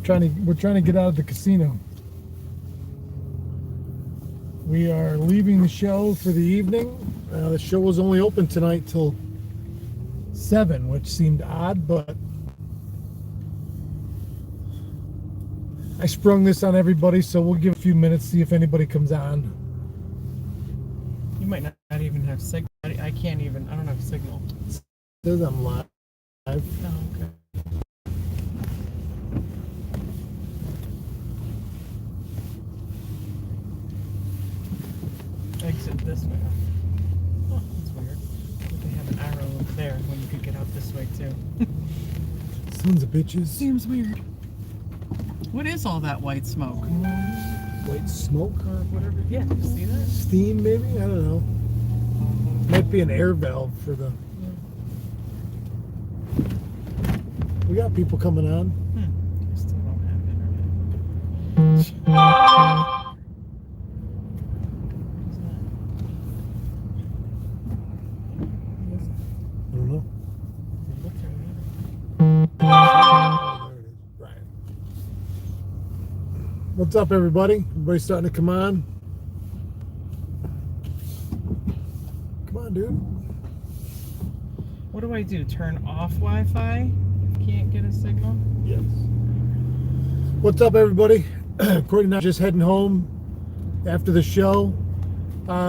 we're trying to get out of the casino. We are leaving the show for the evening. The show was only open tonight till 7, which seemed odd, but I sprung this on everybody, so we'll give a few minutes, see if anybody comes on. You might not even have signal. I don't have signal. It says I'm live. Oh, okay. Exit this way. Oh, that's weird. But they have an arrow over there when you could get out this way too. Sons of bitches. Seems weird. What is all that white smoke? White smoke? Or whatever. Yeah, you see that? Steam, maybe? I don't know. Might be an air valve for the... We got people coming on. I still don't have internet. I don't know. Right. What's up, everybody? Everybody starting to come on? Come on, dude. What do I do? Turn off Wi-Fi? Can't get a signal? Yes. What's up, everybody? Courtney and I just heading home after the show.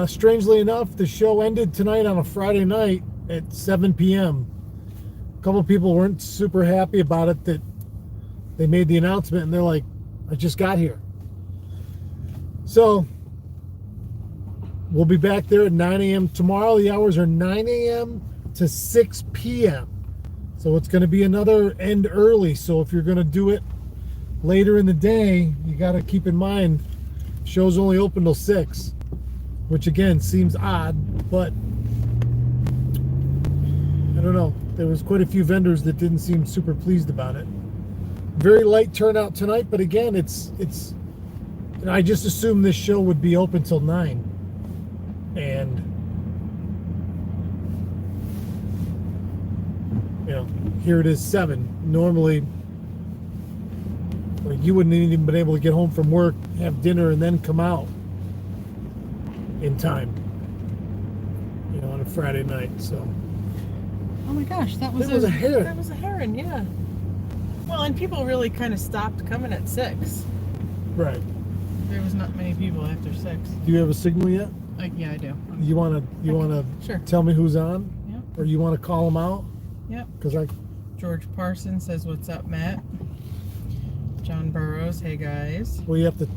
Strangely enough, the show ended tonight on a Friday night at 7 p.m. A couple people weren't super happy about it, that they made the announcement and they're like, I just got here. So we'll be back there at 9 a.m. tomorrow. The hours are 9 a.m. to 6 p.m. So it's going to be another end early. So if you're going to do it later in the day, you got to keep in mind, show's only open till 6, which again seems odd, but I don't know. There was quite a few vendors that didn't seem super pleased about it. Very light turnout tonight, but again, it's. And I just assumed this show would be open till 9, and you know, here it is 7. Normally, like, you wouldn't even been able to get home from work, have dinner, and then come out in time. You know, on a Friday night. So. Oh my gosh, that was a heron. That was a heron, yeah. Well, and people really kind of stopped coming at 6. Right. There was not many people after 6. Do you have a signal yet? Yeah, I do. You wanna Sure. tell me who's on? Yep. Or you wanna call them out? Yep. Because George Parsons says, "What's up, Matt?" John Burrows, "Hey guys." we have to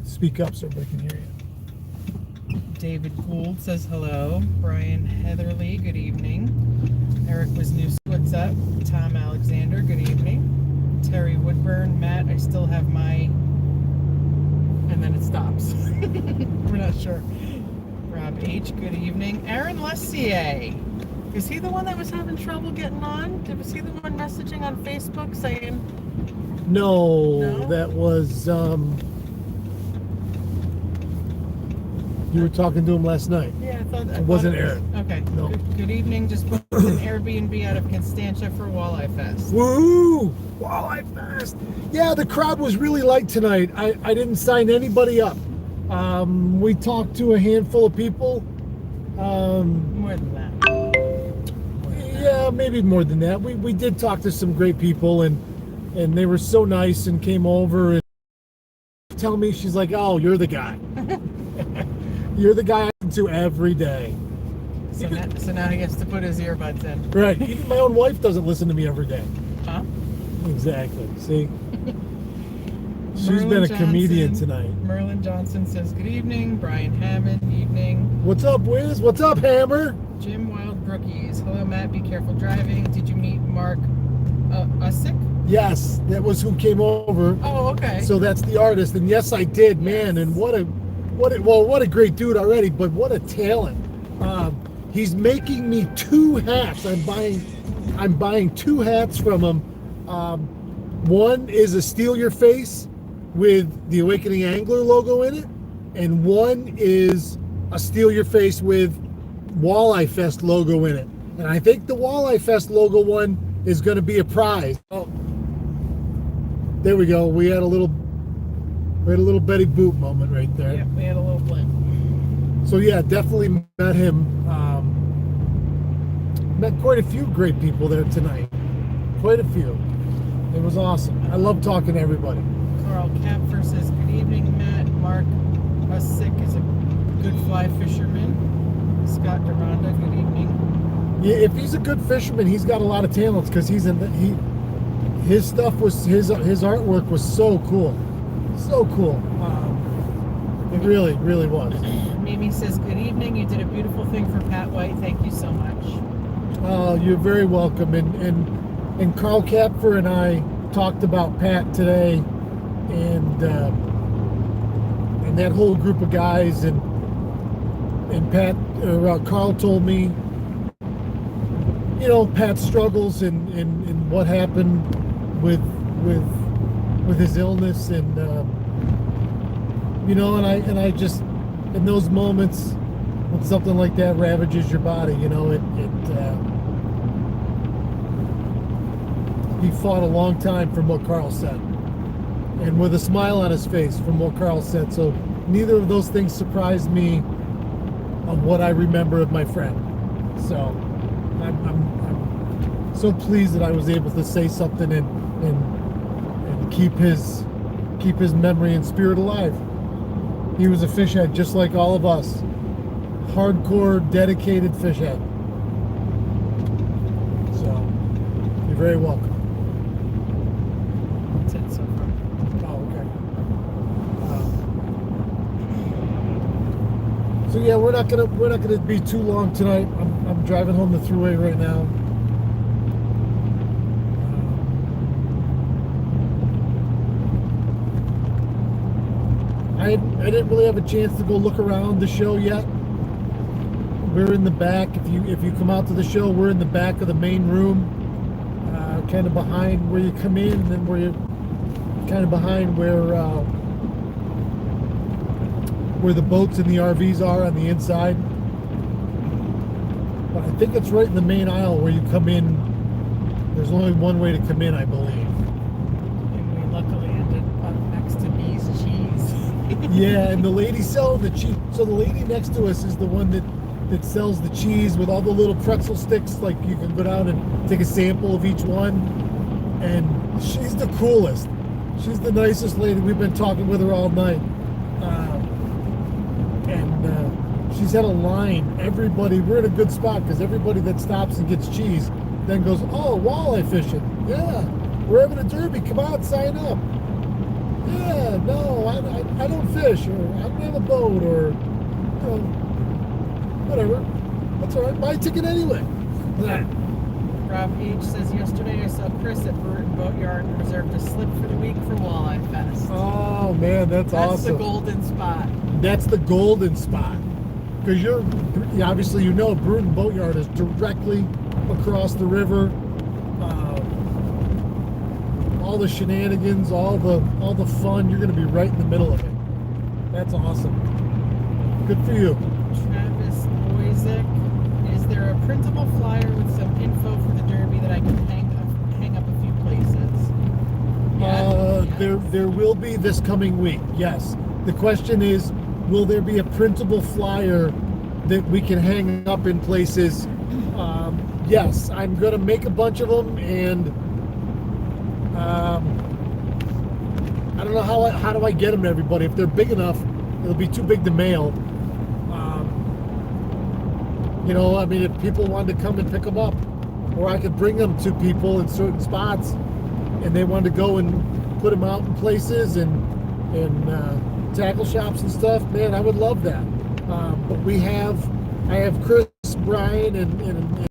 speak up so everybody can hear you. David Gould says hello. Brian Heatherly, good evening. Eric Wisniewski, what's up? Tom Alexander, good evening. Terry Woodburn, Matt, I still have my... And then it stops. We're not sure. Rob H, good evening. Aaron Lessier. Is he the one that was having trouble getting on? Was he the one messaging on Facebook saying... No, that was you were talking to him last night. Yeah, I thought it wasn't Aaron. Okay. No. Good evening. Just booked an Airbnb out of Constantia for Walleye Fest. Woo! Walleye Fest! Yeah, the crowd was really light tonight. I didn't sign anybody up. We talked to a handful of people. More than that. Yeah, maybe more than that. We did talk to some great people, and they were so nice and came over and tell me, she's like, oh, you're the guy. You're the guy I listen to every day. So now he has to put his earbuds in. Right. Even my own wife doesn't listen to me every day. Huh? Exactly. See? She's been a comedian tonight. Merlin Johnson says, good evening. Brian Hammond, evening. What's up, Wiz? What's up, Hammer? Jim Wild Brookies. Hello, Matt. Be careful driving. Did you meet Mark Usick? Yes, that was who came over. Oh, okay. So that's the artist. And yes, I did, man. And what a great dude already, but what a talent. He's making me 2 hats. I'm buying 2 hats from him. One is a Steal Your Face with the Awakening Angler logo in it, and one is a Steal Your Face with Walleye Fest logo in it. And I think the Walleye Fest logo one is going to be a prize. Oh, There we go. We had a little Betty Boop moment right there. Yep, we had a little blip. So yeah, definitely met him. Met quite a few great people there tonight. Quite a few. It was awesome. I love talking to everybody. Carl Kapfer says, good evening, Matt. Mark Hussick is a good fly fisherman. Scott Duranda, good evening. Yeah, if he's a good fisherman, he's got a lot of talents because his stuff was his artwork was so cool, so cool. It really was. Mimi says, good evening. You did a beautiful thing for Pat White. Thank you so much. You're very welcome. And Carl Kapfer and I talked about Pat today, and that whole group of guys, and Pat, Carl told me, you know, Pat's struggles and what happened with his illness, and you know, and I just, in those moments when something like that ravages your body, you know, he fought a long time from what Carl said, and with a smile on his face from what Carl said. So neither of those things surprised me of what I remember of my friend. So I'm so pleased that I was able to say something and keep his memory and spirit alive. He was a fish head just like all of us. Hardcore, dedicated fish head. So you're very welcome. That's it so far. Oh, okay. So yeah, we're not gonna be too long tonight. I'm driving home the thruway right now. I didn't really have a chance to go look around the show yet. We're in the back. If you come out to the show, we're in the back of the main room, kind of behind where you come in, and then we're kind of behind where the boats and the RVs are on the inside. But I think it's right in the main aisle where you come in. There's only one way to come in, I believe. And we luckily ended up next to Bee's Cheese. Yeah, and the lady selling the cheese. So the lady next to us is the one that sells the cheese with all the little pretzel sticks. Like, you can go down and take a sample of each one. And she's the coolest. She's the nicest lady. We've been talking with her all night. She's had a line. Everybody, we're in a good spot because everybody that stops and gets cheese then goes, oh, walleye fishing. Yeah, we're having a derby. Come on, sign up. Yeah, no, I don't fish, or I don't have a boat, or, you know, whatever. That's all right. Buy a ticket anyway. Rob H says, yesterday I saw Chris at Brewerton Boatyard and reserved a slip for the week for Walleye Fest. Oh, man, that's awesome. That's the golden spot. That's the golden spot. Because obviously, you know, Brewerton Boatyard is directly across the river. All the shenanigans, all the fun, you're going to be right in the middle of it. That's awesome. Good for you. Travis Boyzik, is there a printable flyer with some info for the Derby that I can hang up a few places? There will be this coming week. Yes. The question is, will there be a printable flyer that we can hang up in places? Yes, I'm going to make a bunch of them, and I don't know how do I get them to everybody. If they're big enough, it'll be too big to mail. You know, I mean, if people wanted to come and pick them up, or I could bring them to people in certain spots, and they wanted to go and put them out in places and tackle shops and stuff, man, I would love that. But I have Chris, Brian, and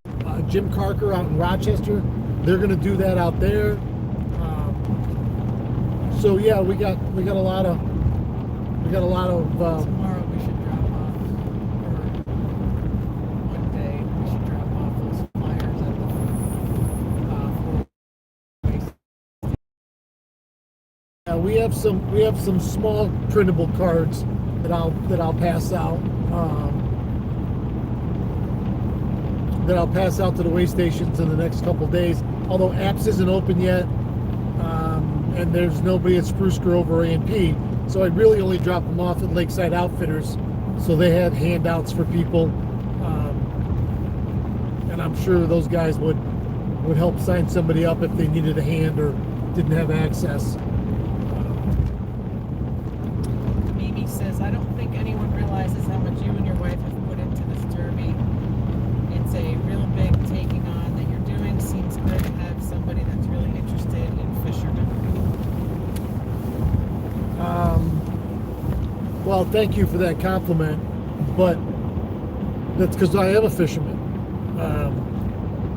Jim Carker out in Rochester. They're going to do that out there. So yeah, we got a lot of Tomorrow we should drop off, or one day we should drop off those flyers at the we have some small printable cards that I'll pass out. That I'll pass out to the way stations in the next couple of days. Although apps isn't open yet, and there's nobody at Spruce Grove or A&P, so I'd really only drop them off at Lakeside Outfitters, so they had handouts for people, and I'm sure those guys would help sign somebody up if they needed a hand or didn't have access. Mimi says, I don't think anyone realizes how much you and your wife have put into this derby. It's a real big taking on that you're doing. Seems good to have somebody that's really interested in fishermen. Well, thank you for that compliment, but that's because I am a fisherman.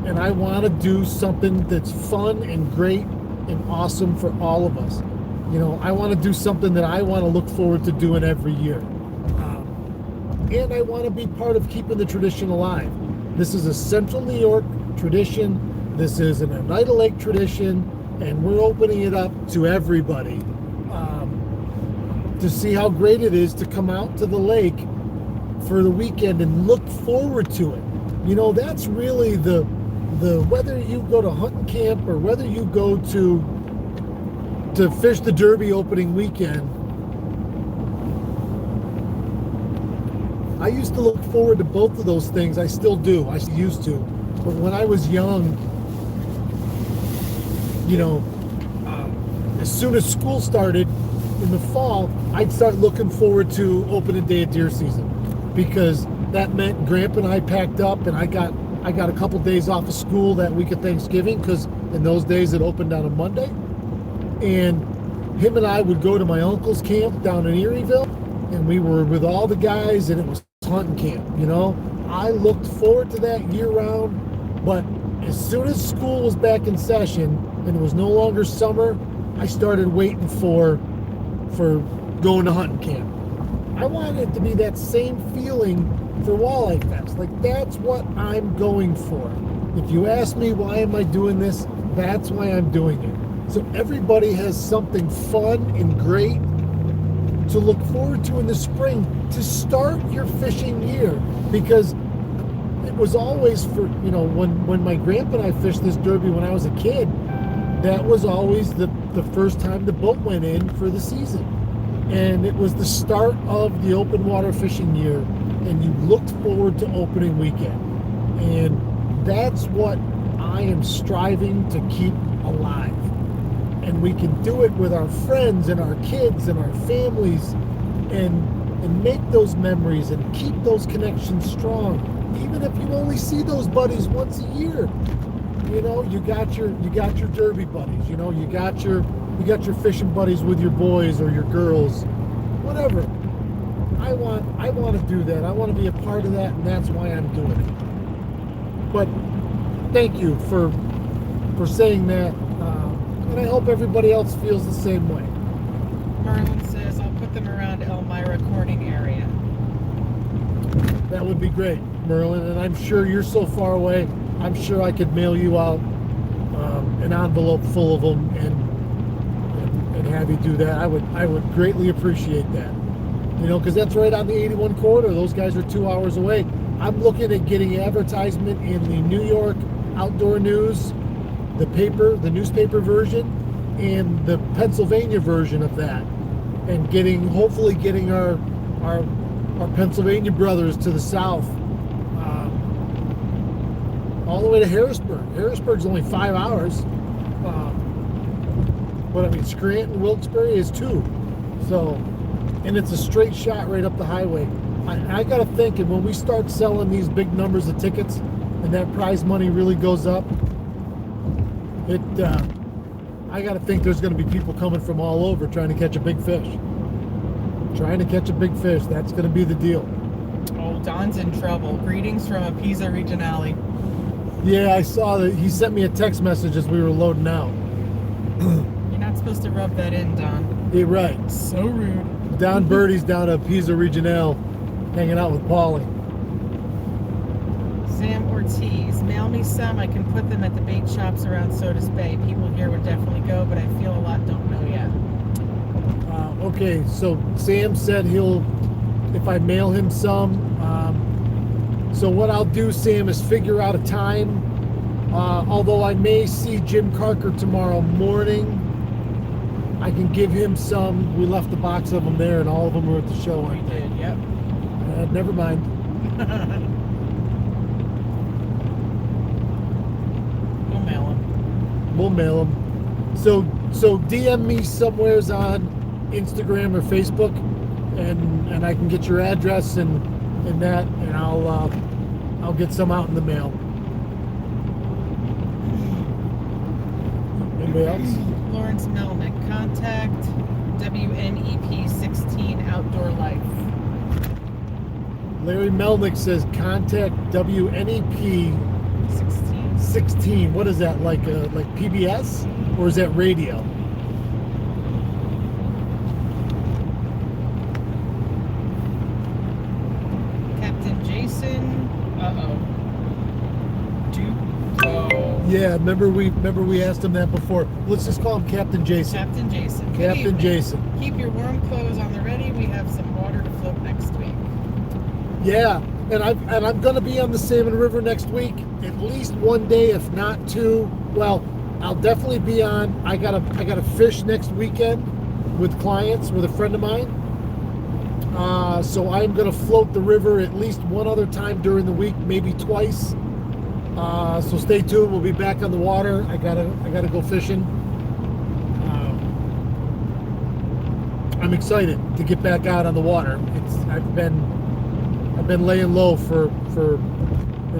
And I want to do something that's fun and great and awesome for all of us. You know, I want to do something that I want to look forward to doing every year. And I want to be part of keeping the tradition alive. This is a Central New York tradition. This is an Oneida Lake tradition, and we're opening it up to everybody to see how great it is to come out to the lake for the weekend and look forward to it. You know, that's really the whether you go to hunting camp or whether you go to fish the Derby opening weekend. I used to look forward to both of those things. I still do. I used to. But when I was young, you know, as soon as school started in the fall, I'd start looking forward to opening day of deer season, because that meant Grandpa and I packed up, and I got a couple days off of school that week of Thanksgiving, because in those days it opened on a Monday. And him and I would go to my uncle's camp down in Erieville, and we were with all the guys, and it was hunting camp. You know, I looked forward to that year round. But as soon as school was back in session and it was no longer summer, I started waiting for going to hunting camp. I wanted it to be that same feeling for Walleye Fest. Like, that's what I'm going for. If you ask me why am I doing this, that's why I'm doing it. So everybody has something fun and great to look forward to in the spring to start your fishing year. Because it was always for, you know, when my grandpa and I fished this Derby when I was a kid, that was always the first time the boat went in for the season. And it was the start of the open water fishing year, and you looked forward to opening weekend. And that's what I am striving to keep alive. And we can do it with our friends and our kids and our families, and make those memories and keep those connections strong. Even if you only see those buddies once a year, you know, you got your Derby buddies, you know, you got your fishing buddies with your boys or your girls, whatever. I want to do that. I want to be a part of that, and that's why I'm doing it. But thank you for saying that, and I hope everybody else feels the same way. Merlin says, I'll put them around Elmira Corning area. That would be great, Merlin, and I'm sure you're so far away, I'm sure I could mail you out an envelope full of them and have you do that. I would greatly appreciate that. You know, because that's right on the 81 corridor. Those guys are 2 hours away. I'm looking at getting advertisement in the New York Outdoor News, the newspaper version, and the Pennsylvania version of that, and hopefully getting our Pennsylvania brothers to the south, all the way to Harrisburg. Harrisburg's only 5 hours, but I mean Scranton, Wilkes-Barre is 2. So, and it's a straight shot right up the highway. I got to think, and when we start selling these big numbers of tickets and that prize money really goes up, I got to think there's going to be people coming from all over trying to catch a big fish. That's going to be the deal. Oh, Don's in trouble. Greetings from a Pisa Regionale. Yeah, I saw that. He sent me a text message as we were loading out. You're not supposed to rub that in, Don. You're right. So rude. Don Birdie's down at Pisa Regionale hanging out with Paulie. Sam Ortiz, mail me some. I can put them at the bait shops around Sodus Bay. People here would definitely go, but I feel a lot don't know yet. Okay, so Sam said if I mail him some. So what I'll do, Sam, is figure out a time. Although I may see Jim Carker tomorrow morning, I can give him some. We left a box of them there, and all of them were at the show. We aren't they? did, yep. Never mind. We'll mail them. We'll mail them. So DM me somewheres on Instagram or Facebook, and I can get your address and that, and I'll get some out in the mail. Anybody else? Lawrence Melnick, contact WNEP 16 Outdoor Life. Larry Melnick says contact WNEP 16. 16. What is that, like PBS, or is that radio? Captain Jason. Duco. Yeah, remember we asked him that before. Let's just call him Captain Jason. Captain Jason. Good Captain evening. Jason. Keep your warm clothes on the ready. We have some water to float next week. Yeah, and I'm gonna be on the Salmon River next week, at least one day, if not two. Well, I'll definitely be on. I gotta fish next weekend with clients, with a friend of mine. So I'm gonna float the river at least one other time during the week, maybe twice. So stay tuned. We'll be back on the water. I gotta go fishing. I'm excited to get back out on the water. I've been laying low for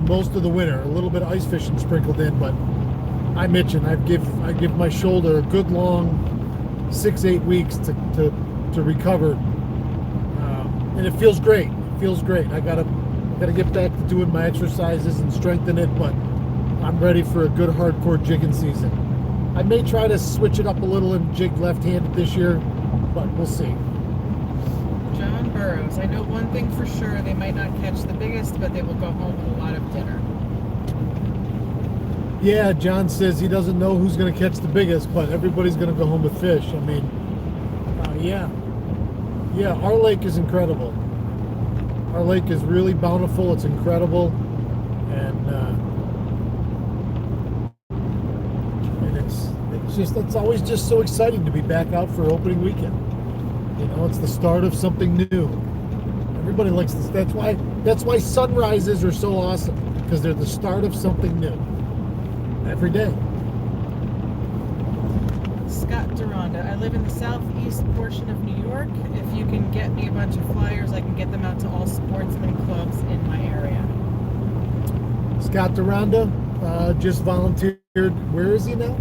most of the winter. A little bit of ice fishing sprinkled in, but I'm itching. I give my shoulder a good long 6-8 weeks to recover, and it feels great. It feels great. I gotta get back to doing my exercises and strengthen it, but I'm ready for a good hardcore jigging season. I may try to switch it up a little and jig left-handed this year, but we'll see. John Burrows. I know one thing for sure. They might not catch the biggest, but they will go home with a lot of dinner. Yeah, John says he doesn't know who's going to catch the biggest, but everybody's going to go home with fish. I mean, yeah, our lake is incredible. Our lake is really bountiful. It's incredible, and it's always just so exciting to be back out for opening weekend. You know, it's the start of something new. Everybody likes this. That's why sunrises are so awesome, because they're the start of something new every day. Scott Duranda. I live in the southeast portion of New York. If you can get me a bunch of flyers, I can get them out to all sportsman clubs in my area. Scott Duranda just volunteered. Where is he now?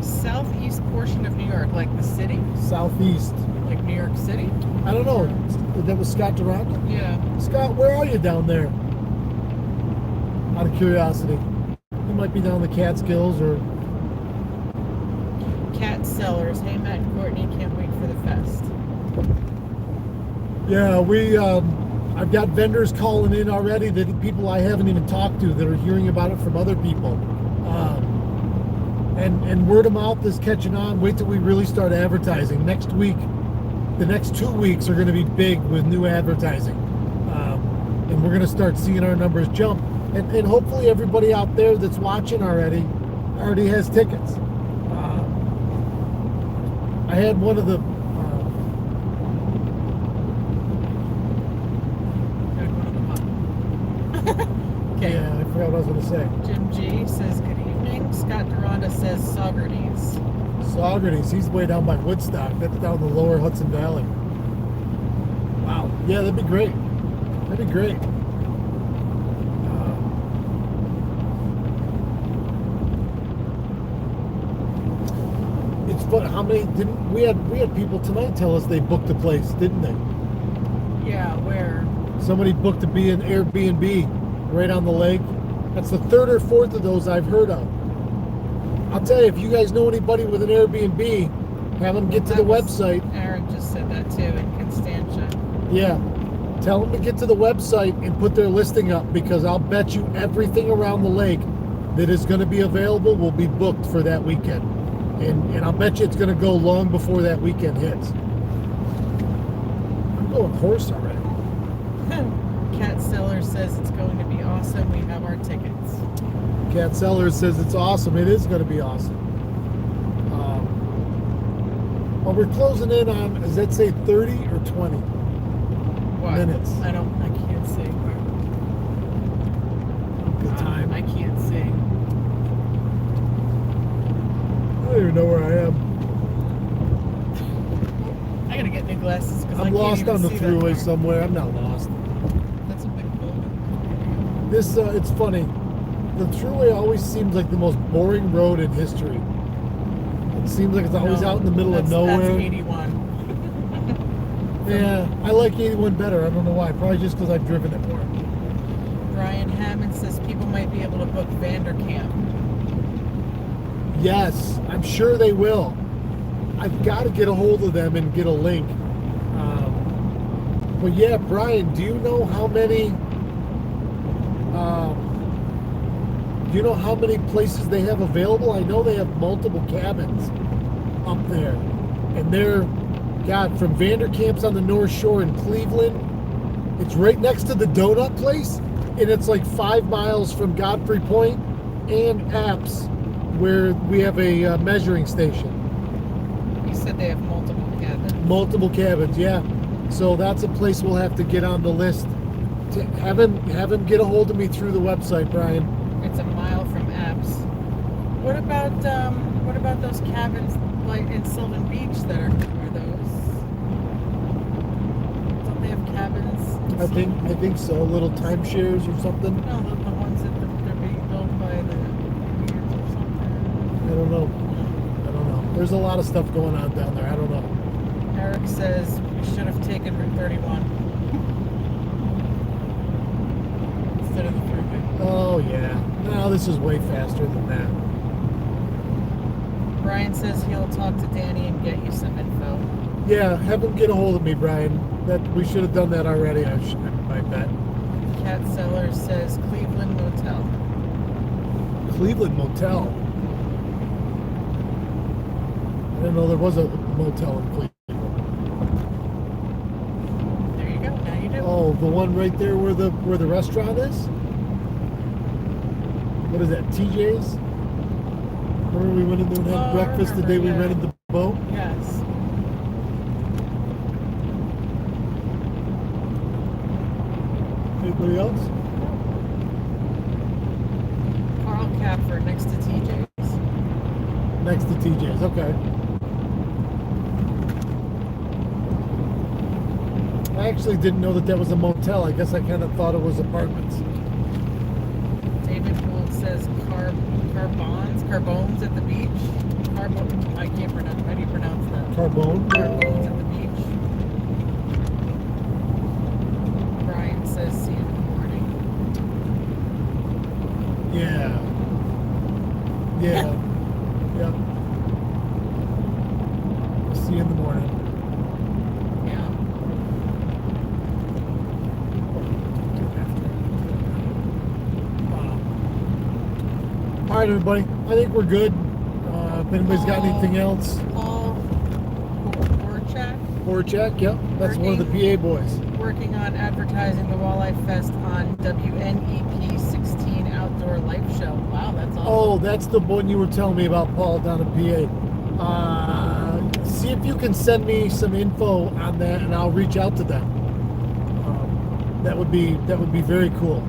Southeast portion of New York, like the city? Southeast. Like New York City? I don't know. That was Scott Duranda? Yeah. Scott, where are you down there? Out of curiosity. He might be down in the Catskills or... Cat Sellers. Hey, Matt and Courtney, can't wait for the fest. Yeah, I've got vendors calling in already, that people I haven't even talked to that are hearing about it from other people. And word of mouth is catching on. Wait till we really start advertising. Next week, the next 2 weeks are going to be big with new advertising. And we're going to start seeing our numbers jump. And hopefully everybody out there that's watching already has tickets. I had one of the... Okay. Yeah, I forgot what I was going to say. Jim G says good evening. Scott Duranda says Saugerties. Saugerties, he's way down by Woodstock. That's down the lower Hudson Valley. Wow. Yeah, that'd be great. That'd be great. It's fun. How many didn't we had people tonight tell us they booked a place, didn't they? Yeah, where? Somebody booked to be an Airbnb right on the lake. That's the third or fourth of those I've heard of. I'll tell you, if you guys know anybody with an Airbnb, have them get to the website. Aaron just said that too in Constantia. Yeah. Tell them to get to the website and put their listing up, because I'll bet you everything around the lake that is going to be available will be booked for that weekend. And I'll bet you it's going to go long before that weekend hits. I'm going horse already. Cat Seller says it's going to be awesome. We have our tickets. Cat Sellers says it's awesome. It is going to be awesome. Oh we're closing in on, does that say 30 or 20 What? minutes? I can't see. Good time. I can't see. I don't even know where I am. I gotta get new glasses because I I'm can't lost even on the see that thruway far. somewhere. I'm not lost. That's a big building. This, it's funny. The thruway always seems like the most boring road in history. It seems like it's always No, out in the middle of nowhere. That's 81. Yeah, I like 81 better. I don't know why. Probably just because I've driven it more. Brian Hammond says people might be able to book Vanderkamp. Yes, I'm sure they will. I've got to get a hold of them and get a link. But yeah, Brian, do you know how many? Do you know how many places they have available? I know they have multiple cabins up there, and they're, God, from Vanderkamp's on the North Shore in Cleveland. It's right next to the donut place, and it's like 5 miles from Godfrey Point and Apps, where we have a measuring station. You said they have multiple cabins. Multiple cabins, yeah. So that's a place we'll have to get on the list. To have him get a hold of me through the website, Brian. It's a mile from Apps. What about those cabins like in Sylvan Beach that are those? Don't they have cabins? in I Sylvan- think so. Little timeshares or something. No, the ones that they're being built by the weirds or something. I don't know. There's a lot of stuff going on down there. I don't know. Eric says we should have taken Route 31 instead of the freeway. Oh yeah. No, this is way faster than that. Brian says he'll talk to Danny and get you some info. Yeah, have him get a hold of me, Brian. That we should have done that already. I bet. Cat Seller says Cleveland Motel. Cleveland Motel. I didn't know there was a motel in Cleveland. There you go. Now you do. Oh, the one right there where the restaurant is? What is that, TJ's? Remember we went in there and had Oh, I breakfast the day we remember, yeah. rented the boat? Yes. Anybody else? Carl Capfer next to TJ's. Next to TJ's, okay. I actually didn't know that was a motel. I guess I kind of thought it was apartments. David Gould says Carbones at the beach. I can't pronounce. How do you pronounce that? Carbone? Carbones at the beach. Brian says see you in the morning. Yeah. Yeah. Yep. See you in the morning. Yeah. All right, everybody. I think we're good. If anybody's got anything else, Paul Warchak or check. Yep, that's one of the PA boys. working on advertising the Walleye Fest on WNEP 16 Outdoor Life Show. Wow, that's awesome. Oh, that's the one you were telling me about, Paul, down in PA. See if you can send me some info on that, and I'll reach out to them. That would be very cool.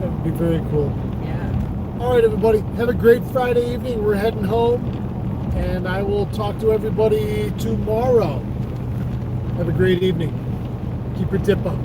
That would be very cool. Yeah. All right, everybody. Have a great Friday evening. We're heading home, and I will talk to everybody tomorrow. Have a great evening. Keep your tip up.